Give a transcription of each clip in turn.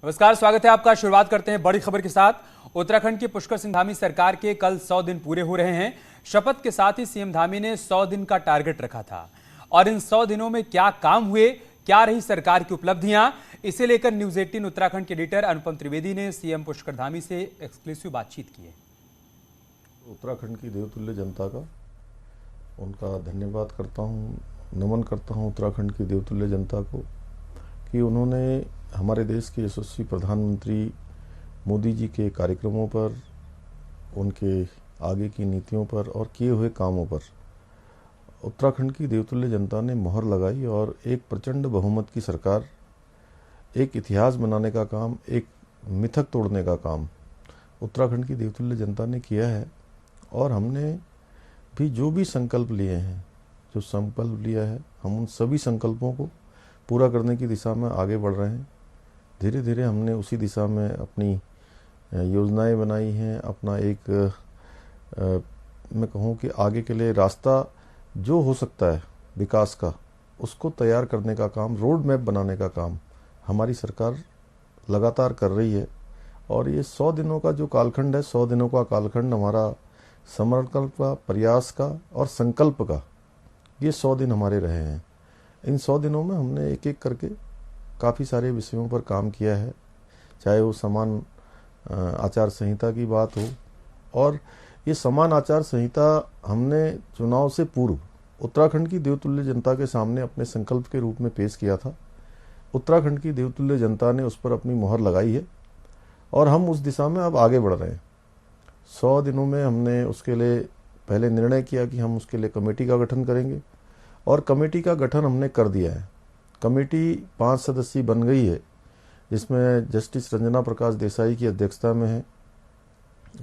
नमस्कार, स्वागत है आपका। शुरुआत करते हैं बड़ी खबर के साथ। उत्तराखंड की पुष्कर सिंह धामी सरकार के कल 100 दिन पूरे हो रहे हैं। शपथ के साथ ही सीएम धामी ने 100 दिन का टारगेट रखा था और इन 100 दिनों में क्या काम हुए, क्या रही सरकार की उपलब्धियां, इसे लेकर न्यूज 18 उत्तराखंड के एडिटर अनुपम त्रिवेदी ने सीएम पुष्कर धामी से एक्सक्लूसिव बातचीत की है। उत्तराखंड की देवतुल्य जनता का उनका धन्यवाद करता हूँ, नमन करता हूँ उत्तराखंड की देवतुल्य जनता को कि उन्होंने हमारे देश के यशस्वी प्रधानमंत्री मोदी जी के कार्यक्रमों पर, उनके आगे की नीतियों पर और किए हुए कामों पर उत्तराखंड की देवतुल्य जनता ने मोहर लगाई और एक प्रचंड बहुमत की सरकार, एक इतिहास बनाने का काम, एक मिथक तोड़ने का काम उत्तराखंड की देवतुल्य जनता ने किया है। और हमने भी जो भी संकल्प लिए हैं, जो संकल्प लिया है, हम उन सभी संकल्पों को पूरा करने की दिशा में आगे बढ़ रहे हैं। धीरे धीरे हमने उसी दिशा में अपनी योजनाएं बनाई हैं। अपना एक मैं कहूँ कि आगे के लिए रास्ता जो हो सकता है विकास का, उसको तैयार करने का काम, रोड मैप बनाने का काम हमारी सरकार लगातार कर रही है। और ये 100 दिनों का जो कालखंड है, 100 दिनों का कालखंड हमारा समर्पण का, प्रयास का और संकल्प का, ये 100 दिन हमारे रहे हैं। इन 100 दिनों में हमने एक एक करके काफ़ी सारे विषयों पर काम किया है, चाहे वो समान आचार संहिता की बात हो। और ये समान आचार संहिता हमने चुनाव से पूर्व उत्तराखंड की देवतुल्य जनता के सामने अपने संकल्प के रूप में पेश किया था। उत्तराखंड की देवतुल्य जनता ने उस पर अपनी मोहर लगाई है और हम उस दिशा में अब आगे बढ़ रहे हैं। 100 दिनों में हमने उसके लिए पहले निर्णय किया कि हम उसके लिए कमेटी का गठन करेंगे और कमेटी का गठन हमने कर दिया है। कमेटी 5 सदस्यीय बन गई है, जिसमें जस्टिस रंजना प्रकाश देसाई की अध्यक्षता में है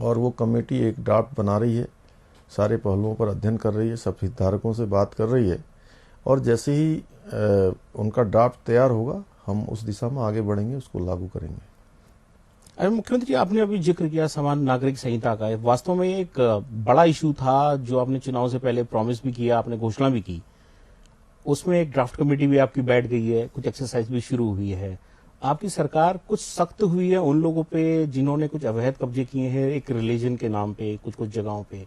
और वो कमेटी एक ड्राफ्ट बना रही है, सारे पहलुओं पर अध्ययन कर रही है, सब हितधारकों से बात कर रही है और जैसे ही उनका ड्राफ्ट तैयार होगा हम उस दिशा में आगे बढ़ेंगे, उसको लागू करेंगे। अरे मुख्यमंत्री, आपने अभी जिक्र किया समान नागरिक संहिता का। वास्तव में एक बड़ा इशू था जो आपने चुनाव से पहले प्रॉमिस भी किया, आपने घोषणा भी की। उसमें एक ड्राफ्ट कमेटी भी आपकी बैठ गई है, कुछ एक्सरसाइज भी शुरू हुई है। आपकी सरकार कुछ सख्त हुई है उन लोगों पे जिन्होंने कुछ अवैध कब्जे किए हैं एक रिलीजन के नाम पे कुछ कुछ जगहों पे।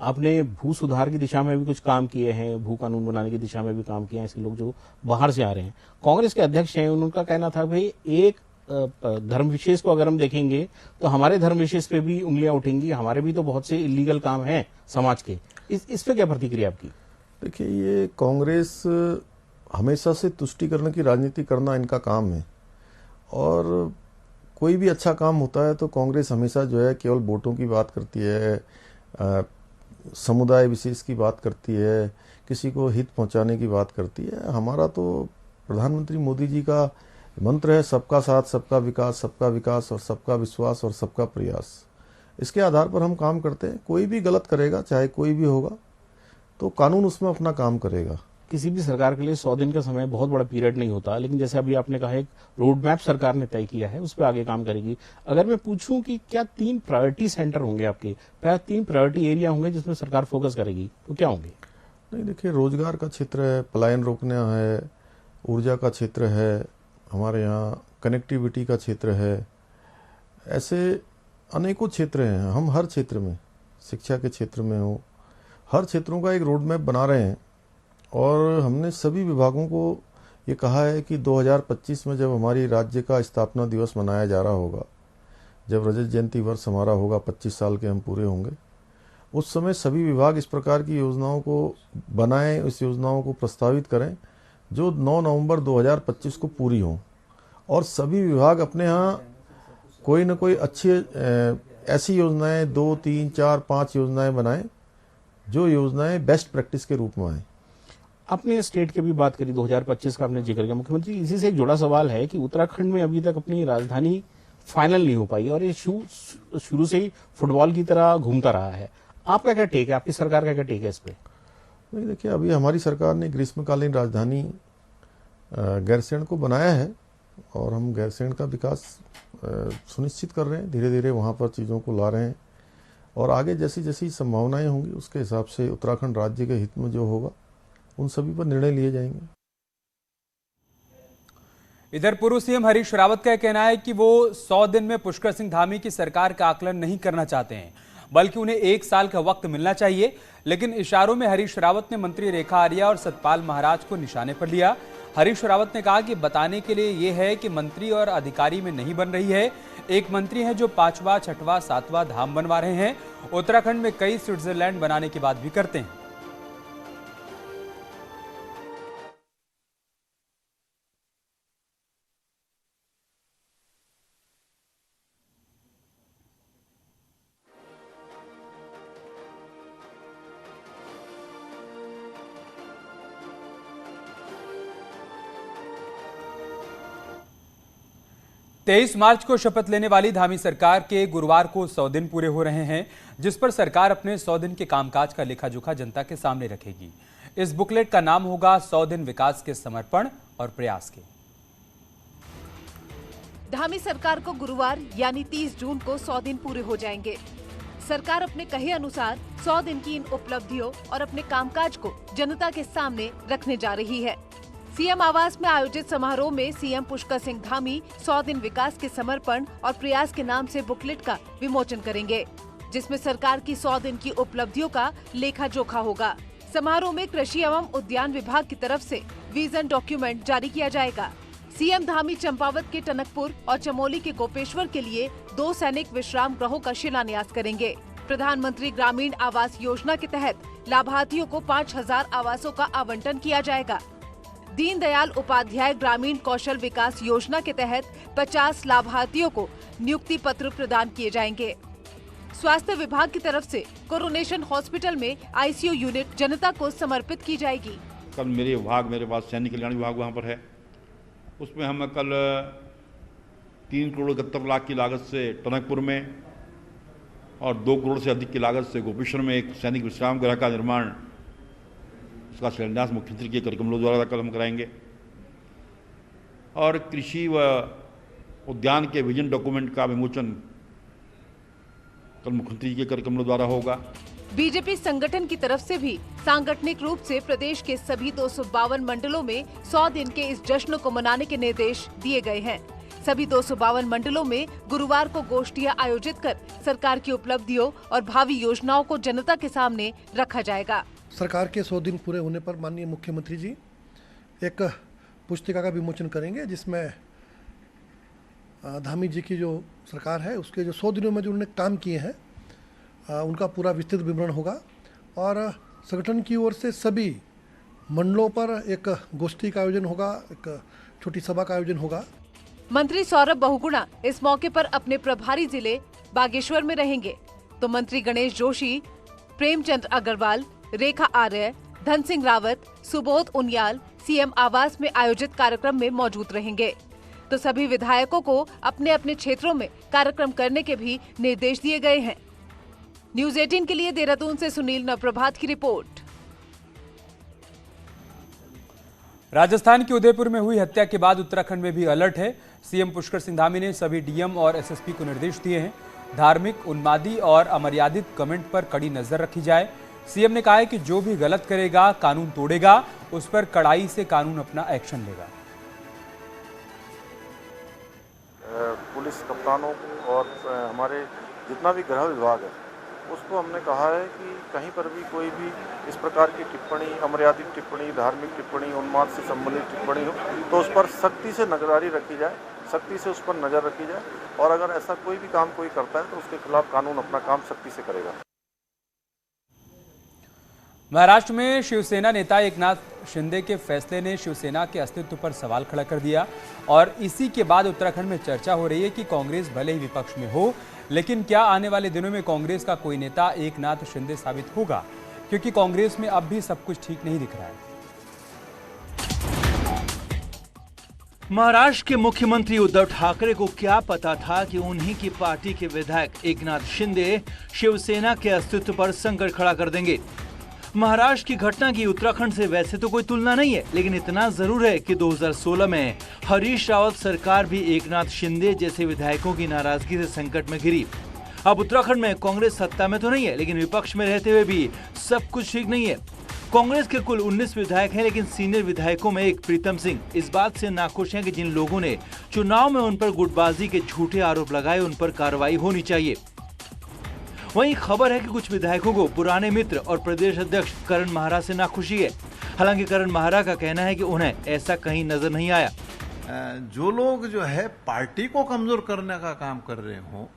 आपने भू सुधार की दिशा में भी कुछ काम किए हैं, भू कानून बनाने की दिशा में भी काम किया है। ऐसे लोग जो बाहर से आ रहे हैं, कांग्रेस के अध्यक्ष हैं, उनका कहना था भाई एक धर्म विशेष को अगर हम देखेंगे तो हमारे धर्म विशेष पे भी उंगलियां उठेंगी, हमारे भी तो बहुत से इलीगल काम हैं समाज के। इस पे क्या प्रतिक्रिया आपकी? देखिए, ये कांग्रेस हमेशा से तुष्टीकरण की राजनीति करना इनका काम है और कोई भी अच्छा काम होता है तो कांग्रेस हमेशा जो है केवल वोटों की बात करती है, समुदाय विशेष की बात करती है, किसी को हित पहुंचाने की बात करती है। हमारा तो प्रधानमंत्री मोदी जी का मंत्र है सबका साथ, सबका विकास और सबका विश्वास और सबका प्रयास। इसके आधार पर हम काम करते हैं। कोई भी गलत करेगा, चाहे कोई भी होगा, तो कानून उसमें अपना काम करेगा। किसी भी सरकार के लिए 100 दिन का समय बहुत बड़ा पीरियड नहीं होता, लेकिन जैसे अभी आपने कहा एक रोड मैप सरकार ने तय किया है, उस पर आगे काम करेगी। अगर मैं पूछूं कि क्या 3 प्रायोरिटी सेंटर होंगे आपके, क्या 3 प्रायोरिटी एरिया होंगे जिसमें सरकार फोकस करेगी, तो क्या होंगे? नहीं, देखिए, रोजगार का क्षेत्र है, पलायन रोकना है, ऊर्जा का क्षेत्र है, हमारे यहाँ कनेक्टिविटी का क्षेत्र है, ऐसे अनेकों क्षेत्र हैं। हम हर क्षेत्र में, शिक्षा के क्षेत्र में हो, हर क्षेत्रों का एक रोड मैप बना रहे हैं और हमने सभी विभागों को ये कहा है कि 2025 में जब हमारी राज्य का स्थापना दिवस मनाया जा रहा होगा, जब रजत जयंती वर्ष हमारा होगा, 25 साल के हम पूरे होंगे, उस समय सभी विभाग इस प्रकार की योजनाओं को बनाएं, इस योजनाओं को प्रस्तावित करें जो 9 नवंबर 2025 को पूरी हों और सभी विभाग अपने यहाँ कोई न कोई अच्छी ऐसी योजनाएं 2, 3, 4, 5 योजनाएं बनाएं जो योजनाएं बेस्ट प्रैक्टिस के रूप में आए। आपने स्टेट की भी बात करी, 2025 का आपने जिक्र किया। मुख्यमंत्री, इसी से एक जुड़ा सवाल है कि उत्तराखंड में अभी तक अपनी राजधानी फाइनल नहीं हो पाई और ये शुरू से ही फुटबॉल की तरह घूमता रहा है। आपका क्या टेक है, आपकी सरकार का क्या टेक है इस पे? नहीं, देखिए, अभी हमारी सरकार ने ग्रीष्मकालीन राजधानी गैरसैंण को बनाया है और हम गैरसैंण का विकास सुनिश्चित कर रहे हैं। धीरे धीरे वहाँ पर चीज़ों को ला रहे हैं और आगे जैसी जैसी संभावनाएं होंगी उसके हिसाब से उत्तराखंड राज्य के हित में जो होगा उन सभी पर निर्णय लिए जाएंगे। इधर पूर्व सीएम हरीश रावत का कहना है कि वो 100 दिन में पुष्कर सिंह धामी की सरकार का आकलन नहीं करना चाहते हैं, बल्कि उन्हें 1 साल का वक्त मिलना चाहिए। लेकिन इशारों में हरीश रावत ने मंत्री रेखा आर्या और सतपाल महाराज को निशाने पर लिया। हरीश रावत ने कहा कि बताने के लिए यह है कि मंत्री और अधिकारी में नहीं बन रही है। एक मंत्री है जो 5वां, 6वां, 7वां धाम बनवा रहे हैं। उत्तराखंड में कई स्विट्जरलैंड बनाने की बात भी करते हैं। 23 मार्च को शपथ लेने वाली धामी सरकार के गुरुवार को 100 दिन पूरे हो रहे हैं, जिस पर सरकार अपने 100 दिन के कामकाज का लेखा जोखा जनता के सामने रखेगी। इस बुकलेट का नाम होगा 100 दिन विकास के समर्पण और प्रयास के। धामी सरकार को गुरुवार यानी 30 जून को 100 दिन पूरे हो जाएंगे। सरकार अपने कहे अनुसार 100 दिन की इन उपलब्धियों और अपने कामकाज को जनता के सामने रखने जा रही है। सीएम आवास में आयोजित समारोह में सीएम पुष्कर सिंह धामी 100 दिन विकास के समर्पण और प्रयास के नाम से बुकलेट का विमोचन करेंगे, जिसमें सरकार की 100 दिन की उपलब्धियों का लेखा जोखा होगा। समारोह में कृषि एवं उद्यान विभाग की तरफ से विजन डॉक्यूमेंट जारी किया जाएगा। सीएम धामी चंपावत के टनकपुर और चमोली के गोपेश्वर के लिए 2 सैनिक विश्राम गृहों का शिलान्यास करेंगे। प्रधानमंत्री ग्रामीण आवास योजना के तहत लाभार्थियों को 5000 आवासों का आवंटन किया जाएगा। दीनदयाल उपाध्याय ग्रामीण कौशल विकास योजना के तहत 50 लाभार्थियों को नियुक्ति पत्र प्रदान किए जाएंगे। स्वास्थ्य विभाग की तरफ से कोरोनेशन हॉस्पिटल में आईसीयू यूनिट जनता को समर्पित की जाएगी। कल मेरे पास सैनिक कल्याण विभाग वहाँ पर है, उसमें हम कल 3 करोड़ 71 लाख की लागत से टनकपुर में और 2 करोड़ से अधिक की लागत से गोपेश्वर में एक सैनिक विश्राम गृह का निर्माण, उसका शिलान्यास मुख्यमंत्री के कार्यक्रमों द्वारा कल हम कराएंगे। और कृषि व उद्यान के विजन डॉक्यूमेंट का विमोचन कल मुख्यमंत्री के कार्यक्रमों द्वारा होगा। बीजेपी संगठन की तरफ से भी सांगठनिक रूप से प्रदेश के सभी 252 मंडलों में 100 दिन के इस जश्न को मनाने के निर्देश दिए गए हैं। सभी 252 मंडलों में गुरुवार को गोष्ठियां आयोजित कर सरकार की उपलब्धियों और भावी योजनाओं को जनता के सामने रखा जाएगा। सरकार के 100 दिन पूरे होने पर माननीय मुख्यमंत्री जी एक पुस्तिका का विमोचन करेंगे, जिसमें धामी जी की जो सरकार है उसके जो 100 दिनों में जो उन्होंने काम किए हैं उनका पूरा विस्तृत विवरण होगा। और संगठन की ओर से सभी मंडलों पर एक गोष्ठी का आयोजन होगा, एक छोटी सभा का आयोजन होगा। मंत्री सौरभ बहुगुणा इस मौके पर अपने प्रभारी जिले बागेश्वर में रहेंगे, तो मंत्री गणेश जोशी, प्रेमचंद अग्रवाल, रेखा आर्य, धन सिंह रावत, सुबोध उनियाल सीएम आवास में आयोजित कार्यक्रम में मौजूद रहेंगे। तो सभी विधायकों को अपने अपने क्षेत्रों में कार्यक्रम करने के भी निर्देश दिए गए हैं। न्यूज़ 18 के लिए देहरादून से सुनील नवप्रभात की रिपोर्ट। राजस्थान के उदयपुर में हुई हत्या के बाद उत्तराखंड में भी अलर्ट है। सीएम पुष्कर सिंह धामी ने सभी डीएम और एसएसपी को निर्देश दिए हैं, धार्मिक, उन्मादी और अमर्यादित कमेंट पर कड़ी नजर रखी जाए। सीएम ने कहा है कि जो भी गलत करेगा, कानून तोड़ेगा, उस पर कड़ाई से कानून अपना एक्शन लेगा। पुलिस कप्तानों और हमारे जितना भी गृह विभाग है उसको हमने कहा है कि कहीं पर भी कोई भी इस प्रकार की टिप्पणी, अमर्यादित टिप्पणी, धार्मिक टिप्पणी, उन्माद से संबंधित टिप्पणी हो तो उस पर सख्ती से नजरदारी रखी जाए, सख्ती से उस पर नजर रखी जाए। और अगर ऐसा कोई भी काम कोई करता है तो उसके खिलाफ कानून अपना काम सख्ती से करेगा। महाराष्ट्र में शिवसेना नेता एकनाथ शिंदे के फैसले ने शिवसेना के अस्तित्व पर सवाल खड़ा कर दिया और इसी के बाद उत्तराखंड में चर्चा हो रही है कि कांग्रेस भले ही विपक्ष में हो, लेकिन क्या आने वाले दिनों में कांग्रेस का कोई नेता एकनाथ शिंदे साबित होगा, क्योंकि कांग्रेस में अब भी सब कुछ ठीक नहीं दिख रहा है। महाराष्ट्र के मुख्यमंत्री उद्धव ठाकरे को क्या पता था कि उन्हीं की पार्टी के विधायक एकनाथ शिंदे शिवसेना के अस्तित्व पर संकट खड़ा कर देंगे। महाराष्ट्र की घटना की उत्तराखंड से वैसे तो कोई तुलना नहीं है, लेकिन इतना जरूर है कि 2016 में हरीश रावत सरकार भी एकनाथ शिंदे जैसे विधायकों की नाराजगी से संकट में घिरी। अब उत्तराखंड में कांग्रेस सत्ता में तो नहीं है, लेकिन विपक्ष में रहते हुए भी सब कुछ ठीक नहीं है। कांग्रेस के कुल 19 विधायक हैं, लेकिन सीनियर विधायकों में एक प्रीतम सिंह इस बात से नाखुश हैं कि जिन लोगों ने चुनाव में उन पर गुटबाजी के झूठे आरोप लगाए उन पर कार्रवाई होनी चाहिए। वहीं खबर है कि कुछ विधायकों को पुराने मित्र और प्रदेश अध्यक्ष करण माहरा से नाखुशी है। हालांकि करण माहरा का कहना है कि उन्हें ऐसा कहीं नजर नहीं आया। जो लोग जो है पार्टी को कमजोर करने का काम कर रहे हो,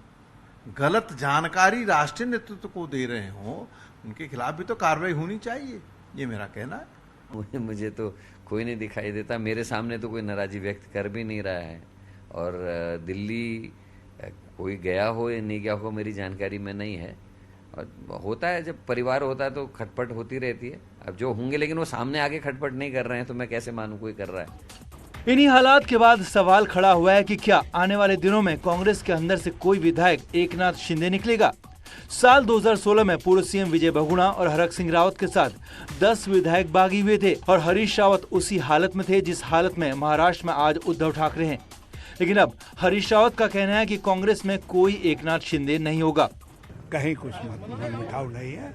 गलत जानकारी राष्ट्रीय नेतृत्व को दे रहे हो, उनके खिलाफ भी तो कार्रवाई होनी चाहिए, ये मेरा कहना है। मुझे तो कोई नहीं दिखाई देता, मेरे सामने तो कोई नाराजगी व्यक्त कर भी नहीं रहा है। और दिल्ली कोई गया हो या नहीं गया हो मेरी जानकारी में नहीं है। और होता है, जब परिवार होता है तो खटपट होती रहती है। अब जो होंगे, लेकिन वो सामने आके खटपट नहीं कर रहे हैं तो मैं कैसे मानूं कोई कर रहा है। इन्हीं हालात के बाद सवाल खड़ा हुआ है कि क्या आने वाले दिनों में कांग्रेस के अंदर से कोई विधायक एकनाथ शिंदे निकलेगा। साल 2016 में पूर्व सीएम विजय बहुगुणा और हरक सिंह रावत के साथ 10 विधायक बागी हुए थे और हरीश रावत उसी हालत में थे जिस हालत में महाराष्ट्र में आज उद्धव ठाकरे हैं। लेकिन अब हरीश रावत का कहना है कि कांग्रेस में कोई एकनाथ शिंदे नहीं होगा। कहीं कुछ मिठाव नहीं है,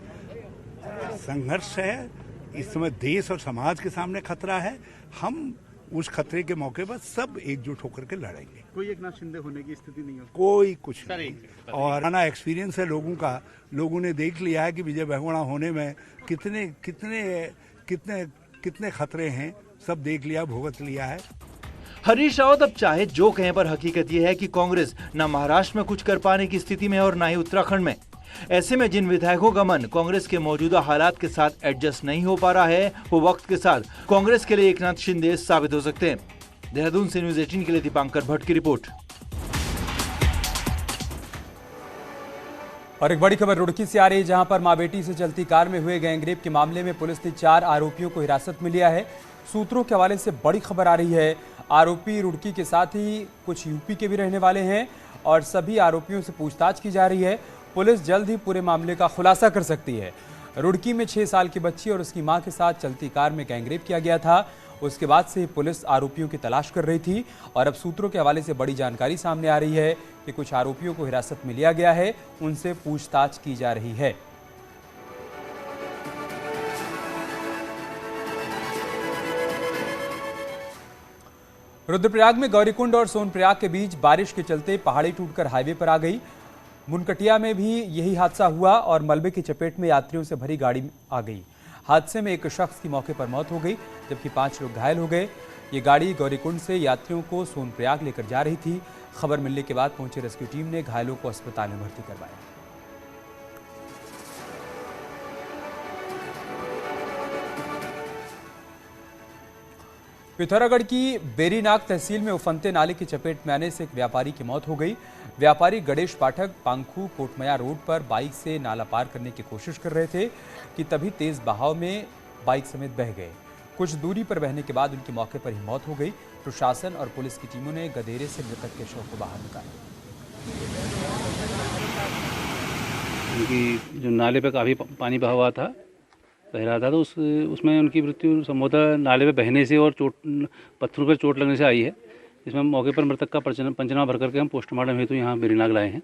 संघर्ष है। इस समय देश और समाज के सामने खतरा है। हम उस खतरे के मौके पर सब एकजुट होकर के लड़ेंगे। कोई एकनाथ शिंदे होने की स्थिति नहीं हो, कोई कुछ नहीं। और आना एक्सपीरियंस है लोगों का, लोगों ने देख लिया है कि विजय बहुगुणा होने में कितने कितने कितने कितने खतरे हैं, सब देख लिया, भुगत लिया है। हरीश रावत अब चाहे जो कहें, पर हकीकत यह है कि कांग्रेस न महाराष्ट्र में कुछ कर पाने की स्थिति में है और न ही उत्तराखंड में। ऐसे में जिन विधायकों का मन कांग्रेस के मौजूदा हालात के साथ एडजस्ट नहीं हो पा रहा है, वो वक्त के साथ कांग्रेस के लिए एकनाथ शिंदे साबित हो सकते हैं। देहरादून से न्यूज़ 18 के लिए दीपांकर भट्ट की रिपोर्ट। और एक बड़ी खबर रुड़की से आ रही है, जहां पर मां बेटी से चलती कार में हुए गैंगरेप के मामले में पुलिस ने 4 आरोपियों को हिरासत में लिया है। सूत्रों के हवाले से बड़ी खबर आ रही है। आरोपी रुड़की के साथ ही कुछ यूपी के भी रहने वाले हैं और सभी आरोपियों से पूछताछ की जा रही है। पुलिस जल्द ही पूरे मामले का खुलासा कर सकती है। रुड़की में 6 साल की बच्ची और उसकी मां के साथ चलती कार में गैंगरेप किया गया था। उसके बाद से ही पुलिस आरोपियों की तलाश कर रही थी और अब सूत्रों के हवाले से बड़ी जानकारी सामने आ रही है कि कुछ आरोपियों को हिरासत में लिया गया है, उनसे पूछताछ की जा रही है। रुद्रप्रयाग में गौरीकुंड और सोनप्रयाग के बीच बारिश के चलते पहाड़ी टूटकर हाईवे पर आ गई। मुनकटिया में भी यही हादसा हुआ और मलबे की चपेट में यात्रियों से भरी गाड़ी आ गई। हादसे में एक शख्स की मौके पर मौत हो गई, जबकि 5 लोग घायल हो गए। ये गाड़ी गौरीकुंड से यात्रियों को सोनप्रयाग लेकर जा रही थी। खबर मिलने के बाद पहुंची रेस्क्यू टीम ने घायलों को अस्पताल में भर्ती करवाया। पिथौरागढ़ की बेरीनाग तहसील में उफनते नाले की चपेट में आने से एक व्यापारी की मौत हो गई। व्यापारी गणेश पाठक पांखू कोटमया रोड पर बाइक से नाला पार करने की कोशिश कर रहे थे कि तभी तेज बहाव में बाइक समेत बह गए। कुछ दूरी पर बहने के बाद उनकी मौके पर ही मौत हो गई। प्रशासन और पुलिस की टीमों ने गधेरे से मृतक के शव को बाहर निकाला। उनकी जो नाले पे काफ़ी पानी बहा हुआ था, बह रहा था, तो उसमें उनकी मृत्यु संभवतः नाले पे बहने से और पत्थरों पर चोट लगने से आई है। इसमें मौके पर मृतक का पंचनामा भर करके हम पोस्टमार्टम हेतु यहाँ बेरीनाग लाए हैं।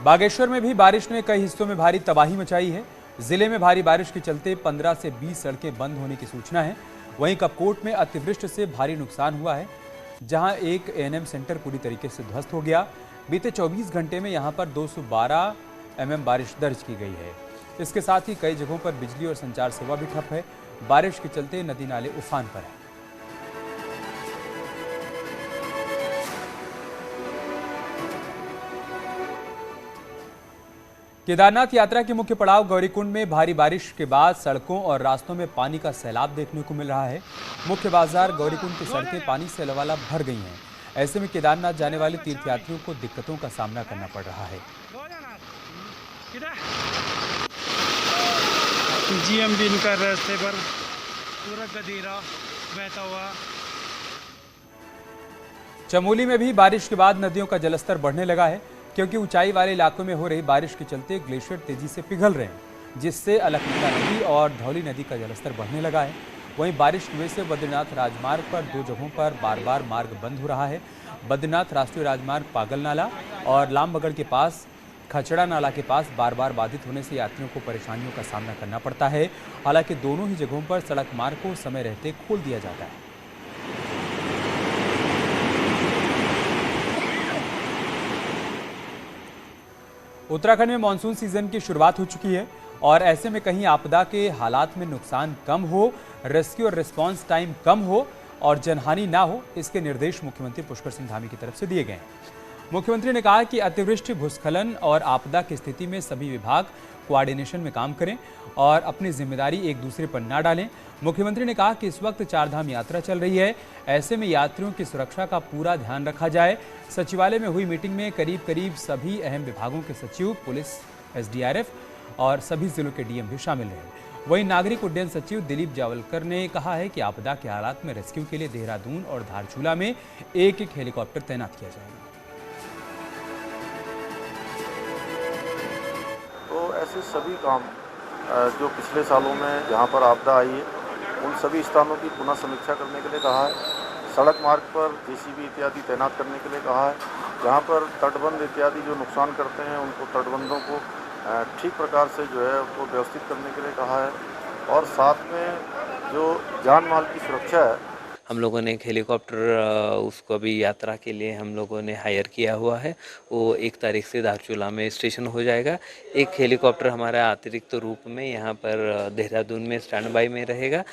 बागेश्वर में भी बारिश ने कई हिस्सों में भारी तबाही मचाई है। जिले में भारी बारिश के चलते 15 से 20 सड़कें बंद होने की सूचना है। वहीं कपकोट में अतिवृष्टि से भारी नुकसान हुआ है, जहां एक एएनएम सेंटर पूरी तरीके से ध्वस्त हो गया। बीते 24 घंटे में यहां पर 212 mm बारिश दर्ज की गई है। इसके साथ ही कई जगहों पर बिजली और संचार सेवा भी ठप है। बारिश के चलते नदी नाले उफान पर है। केदारनाथ यात्रा के मुख्य पड़ाव गौरीकुंड में भारी बारिश के बाद सड़कों और रास्तों में पानी का सैलाब देखने को मिल रहा है। मुख्य बाजार गौरीकुंड की सड़कें पानी से लबालब भर गई हैं। ऐसे में केदारनाथ जाने वाले तीर्थयात्रियों को दिक्कतों का सामना करना पड़ रहा है। जीएमबी का रास्ते पर पूरा गधेरा बहता हुआ। चमोली में भी बारिश के बाद नदियों का जलस्तर बढ़ने लगा है, क्योंकि ऊंचाई वाले इलाकों में हो रही बारिश के चलते ग्लेशियर तेजी से पिघल रहे हैं, जिससे अलकनंदा नदी और धौली नदी का जलस्तर बढ़ने लगा है। वहीं बारिश की वजह से बद्रीनाथ राजमार्ग पर 2 जगहों पर बार-बार मार्ग बंद हो रहा है। बद्रीनाथ राष्ट्रीय राजमार्ग पागल नाला और लामबगड़ के पास खचड़ा नाला के पास बार बार बाधित होने से यात्रियों को परेशानियों का सामना करना पड़ता है। हालांकि दोनों ही जगहों पर सड़क मार्ग को समय रहते खोल दिया जाता है। उत्तराखंड में मानसून सीजन की शुरुआत हो चुकी है और ऐसे में कहीं आपदा के हालात में नुकसान कम हो, रेस्क्यू और रिस्पांस टाइम कम हो और जनहानि ना हो, इसके निर्देश मुख्यमंत्री पुष्कर सिंह धामी की तरफ से दिए गए हैं। मुख्यमंत्री ने कहा कि अतिवृष्टि, भूस्खलन और आपदा की स्थिति में सभी विभाग कोऑर्डिनेशन में काम करें और अपनी जिम्मेदारी एक दूसरे पर न डालें। मुख्यमंत्री ने कहा कि इस वक्त चारधाम यात्रा चल रही है, ऐसे में यात्रियों की सुरक्षा का पूरा ध्यान रखा जाए। सचिवालय में हुई मीटिंग में करीब सभी अहम विभागों के सचिव, पुलिस, SDRF और सभी जिलों के DM भी शामिल रहे। वहीं नागरिक उड्डयन सचिव दिलीप जावलकर ने कहा है कि आपदा के हालात में रेस्क्यू के लिए देहरादून और धारचूला में एक हेलीकॉप्टर तैनात किया जाएगा। तो ऐसे सभी काम जो पिछले सालों में जहाँ पर आपदा आई है, उन सभी स्थानों की पुनः समीक्षा करने के लिए कहा है। सड़क मार्ग पर JCB इत्यादि तैनात करने के लिए कहा है। जहाँ पर तटबंध इत्यादि जो नुकसान करते हैं, उनको तटबंधों को ठीक प्रकार से जो है उसको व्यवस्थित करने के लिए कहा है। और साथ में जो जान माल की सुरक्षा है, हम लोगों ने एक हेलीकॉप्टर उसको अभी यात्रा के लिए हम लोगों ने हायर किया हुआ है। वो 1 तारीख से धारचूला में स्टेशन हो जाएगा। एक हेलीकॉप्टर हमारा अतिरिक्त रूप में यहाँ पर देहरादून में स्टैंड बाई में रहेगा।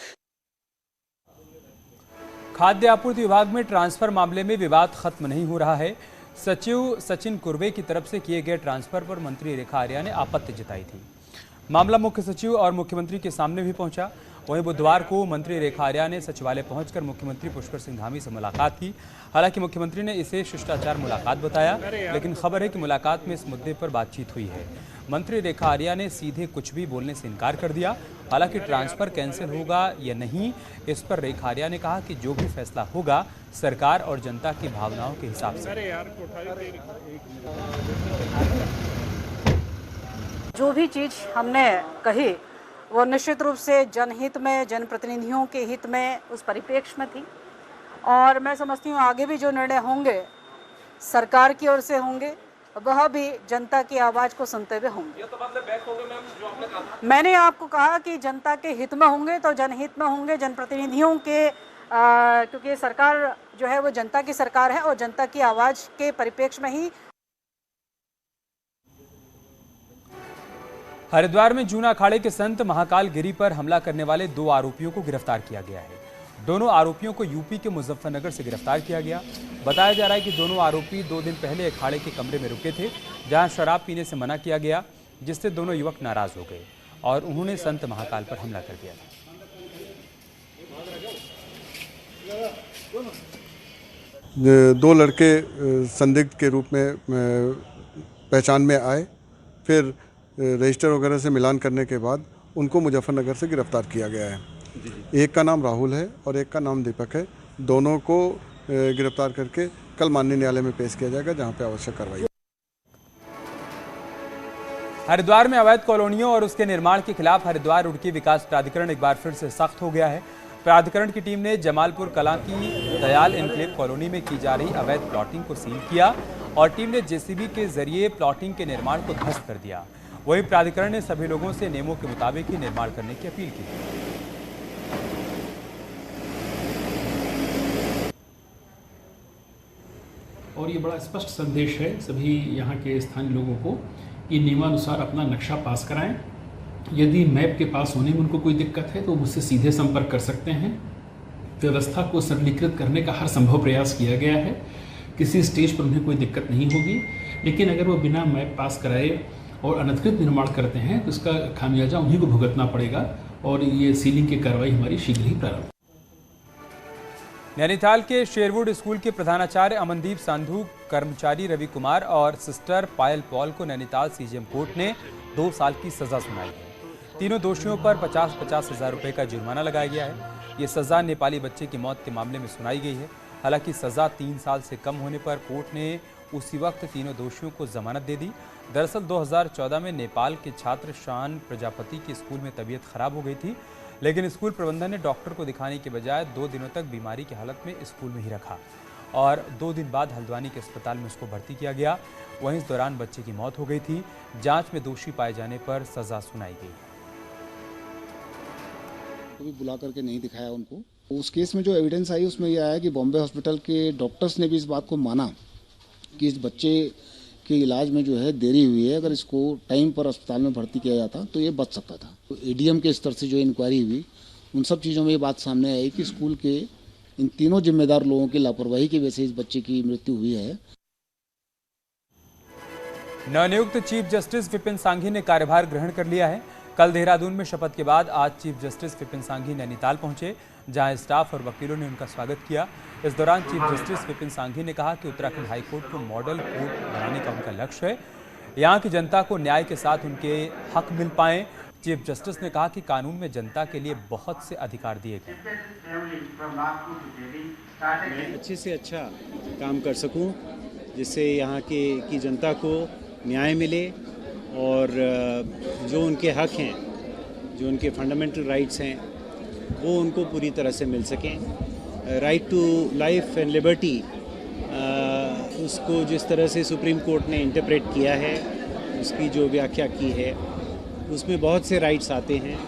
खाद्य आपूर्ति विभाग में ट्रांसफर मामले में विवाद खत्म नहीं हो रहा है। सचिव सचिन कुर्वे की तरफ से किए गए ट्रांसफर पर मंत्री रेखा आर्या ने आपत्ति जताई थी। मामला मुख्य सचिव और मुख्यमंत्री के सामने भी पहुंचा। वहीं बुधवार को मंत्री रेखा आर्या ने सचिवालय पहुंचकर मुख्यमंत्री पुष्कर सिंह धामी से मुलाकात की। हालांकि मुख्यमंत्री ने इसे शिष्टाचार मुलाकात बताया, लेकिन खबर है कि मुलाकात में इस मुद्दे पर बातचीत हुई है। मंत्री रेखा आर्या ने सीधे कुछ भी बोलने से इनकार कर दिया। हालांकि ट्रांसफर कैंसिल होगा या नहीं, इस पर रेखा आर्या ने कहा कि जो भी फैसला होगा सरकार और जनता की भावनाओं के हिसाब से। जो भी चीज हमने कही वो निश्चित रूप से जनहित में, जनप्रतिनिधियों के हित में, उस परिप्रेक्ष्य में थी। और मैं समझती हूँ आगे भी जो निर्णय होंगे सरकार की ओर से होंगे, वह भी जनता की आवाज़ को सुनते हुए होंगे। ये तो मतलब बैक हो गए मैम, जो आपने कहा था। मैंने आपको कहा कि जनता के हित में होंगे तो जनहित में होंगे, जनप्रतिनिधियों के क्योंकि सरकार जो है वो जनता की सरकार है और जनता की आवाज़ के परिप्रेक्ष्य में ही। हरिद्वार में जूना अखाड़े के संत महाकाल गिरी पर हमला करने वाले 2 आरोपियों को गिरफ्तार किया गया है। दोनों आरोपियों को यूपी के मुजफ्फरनगर से गिरफ्तार किया गया। बताया जा रहा है कि दोनों आरोपी 2 दिन पहले अखाड़े के कमरे में रुके थे, जहां शराब पीने से मना किया गया, जिससे दोनों युवक नाराज हो गए और उन्होंने संत महाकाल पर हमला कर दिया था। 2 लड़के संदिग्ध के रूप में पहचान में आए, फिर रजिस्टर वगैरह से मिलान करने के बाद उनको मुजफ्फरनगर से गिरफ्तार किया गया है। एक का नाम राहुल है और एक का नाम दीपक है। दोनों को गिरफ्तार करके कल माननीय न्यायालय में पेश किया जाएगा, जहां पे आवश्यक कार्रवाई। हरिद्वार में अवैध कॉलोनियों और उसके निर्माण के खिलाफ हरिद्वार रुड़की विकास प्राधिकरण एक बार फिर से सख्त हो गया है। प्राधिकरण की टीम ने जमालपुर कलां की दयाल एनक्लेव कॉलोनी में की जा रही अवैध प्लॉटिंग को सील किया और टीम ने JCB के जरिए प्लॉटिंग के निर्माण को ध्वस्त कर दिया। वहीं प्राधिकरण ने सभी लोगों से नियमों के मुताबिक ही निर्माण करने की अपील की। और ये बड़ा स्पष्ट संदेश है सभी यहाँ के स्थानीय लोगों को कि नियमानुसार अपना नक्शा पास कराएं। यदि मैप के पास होने में उनको कोई दिक्कत है तो मुझसे सीधे संपर्क कर सकते हैं। व्यवस्था को सरलीकृत करने का हर संभव प्रयास किया गया है। किसी स्टेज पर उन्हें कोई दिक्कत नहीं होगी, लेकिन अगर वो बिना मैप पास कराए और अनधिकृत निर्माण करते हैं तो इसका खामियाजा उन्हीं को भुगतना पड़ेगा और ये सीलिंग की कार्रवाई हमारी शीघ्र ही प्रारंभ। नैनीताल के शेरवुड स्कूल के प्रधानाचार्य अमनदीप सांधू, कर्मचारी रवि कुमार और सिस्टर पायल पॉल को नैनीताल CJM कोर्ट ने 2 साल की सजा सुनाई है। तीनों दोषियों पर 50-50 हज़ार रुपये का जुर्माना लगाया गया है। ये सजा नेपाली बच्चे की मौत के मामले में सुनाई गई है। हालांकि सजा 3 साल से कम होने पर कोर्ट ने उसी वक्त तीनों दोषियों को जमानत दे दी। दरअसल 2014 में नेपाल के छात्र शान प्रजापति की स्कूल में तबीयत खराब हो गई थी, लेकिन स्कूल प्रबंधन ने डॉक्टर को दिखाने के बजाय 2 दिनों तक बीमारी की हालत में स्कूल में ही रखा। और 2 दिन बाद हल्द्वानी के अस्पताल में उसको भर्ती किया गया। वहीं इस दौरान बच्चे की मौत हो गई थी। जांच में दोषी पाए जाने पर सजा सुनाई गई। भी बुला करके नहीं दिखाया उनको। उस केस में जो एविडेंस आई उसमें यह आया कि बॉम्बे हॉस्पिटल के डॉक्टर्स ने भी इस बात को माना कि इस बच्चे के इलाज में जो है देरी हुई है, अगर इसको टाइम पर अस्पताल में भर्ती किया जाता तो ये बच सकता था। तो एडीएम के स्तर से जो इंक्वायरी हुई उन सब चीज़ों में ये बात सामने आई कि स्कूल के इन तीनों जिम्मेदार लोगों की लापरवाही की वजह से इस बच्चे की मृत्यु हुई है। नवनियुक्त चीफ जस्टिस विपिन सांघी ने कार्यभार ग्रहण कर लिया है। कल देहरादून में शपथ के बाद आज चीफ जस्टिस विपिन सांघी नैनीताल पहुंचे, जहां स्टाफ और वकीलों ने उनका स्वागत किया। इस दौरान चीफ जस्टिस विपिन सांघी ने कहा कि उत्तराखंड हाईकोर्ट को मॉडल कोर्ट बनाने का उनका लक्ष्य है। यहां की जनता को न्याय के साथ उनके हक मिल पाएं। चीफ जस्टिस ने कहा कि कानून में जनता के लिए बहुत से अधिकार दिए गए। मैं अच्छे से अच्छा काम कर सकूं, जिससे यहाँ की जनता को न्याय मिले और जो उनके हक हैं, जो उनके फंडामेंटल राइट्स हैं, वो उनको पूरी तरह से मिल सकें। Right to life and liberty, उसको जिस तरह से सुप्रीम कोर्ट ने इंटरप्रेट किया है, उसकी जो व्याख्या की है, उसमें बहुत से राइट्स आते हैं।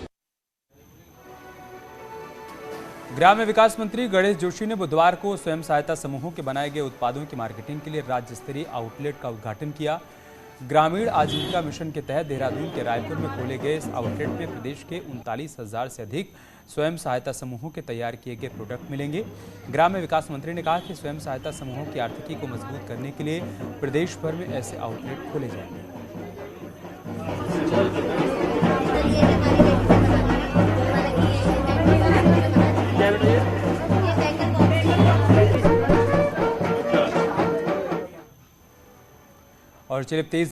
ग्राम्य विकास मंत्री गणेश जोशी ने बुधवार को स्वयं सहायता समूहों के बनाए गए उत्पादों की मार्केटिंग के लिए राज्य स्तरीय आउटलेट का उद्घाटन किया। ग्रामीण आजीविका मिशन के तहत देहरादून के रायपुर में खोले गए इस आउटलेट में प्रदेश के 39,000 से अधिक स्वयं सहायता समूहों के तैयार किए गए प्रोडक्ट मिलेंगे। ग्राम्य विकास मंत्री ने कहा कि स्वयं सहायता समूहों की आर्थिकी को मजबूत करने के लिए प्रदेश भर में ऐसे आउटलेट खोले जाएंगे। और चलिए तेज